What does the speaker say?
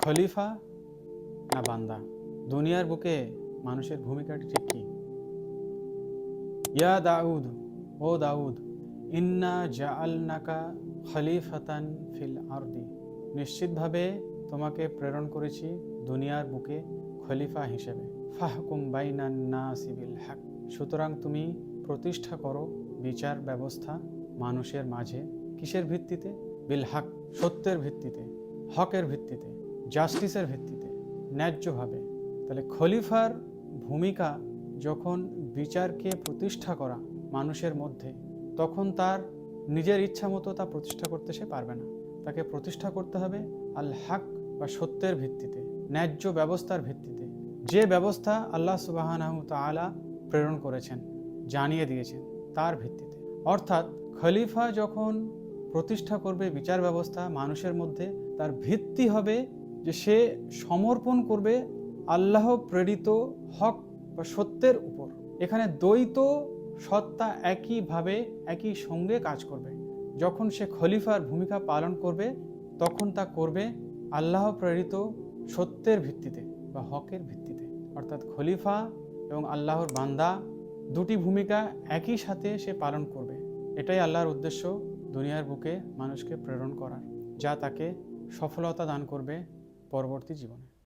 খলিফা না বান্দা? দুনিয়ার বুকে মানুষের ভূমিকাটি ঠিক কি? ইয়া দাউদ, ও দাউদ, ইন্না জাআলনাকা খলিফাতান ফিল আরদি, নিশ্চিতভাবে তোমাকে প্রেরণ করেছি দুনিয়ার বুকে খলিফা হিসেবে। ফাহকুম বাইনান নাসি বিল হক, সুতরাং তুমি প্রতিষ্ঠা করো বিচার ব্যবস্থা মানুষের মাঝে। কিসের ভিত্তিতে? বিল হক, সত্যের ভিত্তিতে, হকের ভিত্তিতে, জাস্টিসের ভিত্তিতে, ন্যায্যভাবে। তাহলে খলিফার ভূমিকা যখন বিচারকে প্রতিষ্ঠা করা মানুষের মধ্যে, তখন তার নিজের ইচ্ছা মতো তা প্রতিষ্ঠা করতে সে পারবে না। তাকে প্রতিষ্ঠা করতে হবে আল হক বা সত্যের ভিত্তিতে, ন্যায্য ব্যবস্থার ভিত্তিতে, যে ব্যবস্থা আল্লাহ সুবহানাহু তাআলা প্রেরণ করেছেন, জানিয়ে দিয়েছেন, তার ভিত্তিতে। অর্থাৎ খলিফা যখন প্রতিষ্ঠা করবে বিচার ব্যবস্থা মানুষের মধ্যে, তার ভিত্তি হবে যে সে সমর্পণ করবে আল্লাহ প্রেরিত হক বা সত্যের উপর। এখানে দ্বৈত সত্তা একইভাবে একই সঙ্গে কাজ করবে। যখন সে খলিফার ভূমিকা পালন করবে, তখন তা করবে আল্লাহ প্রেরিত সত্যের ভিত্তিতে বা হকের ভিত্তিতে। অর্থাৎ খলিফা এবং আল্লাহর বান্দা দুটি ভূমিকা একই সাথে সে পালন করবে। এটাই আল্লাহর উদ্দেশ্য দুনিয়ার বুকে মানুষকে প্রেরণ করার, যা তাকে সফলতা দান করবে পরবর্তী জীবনে।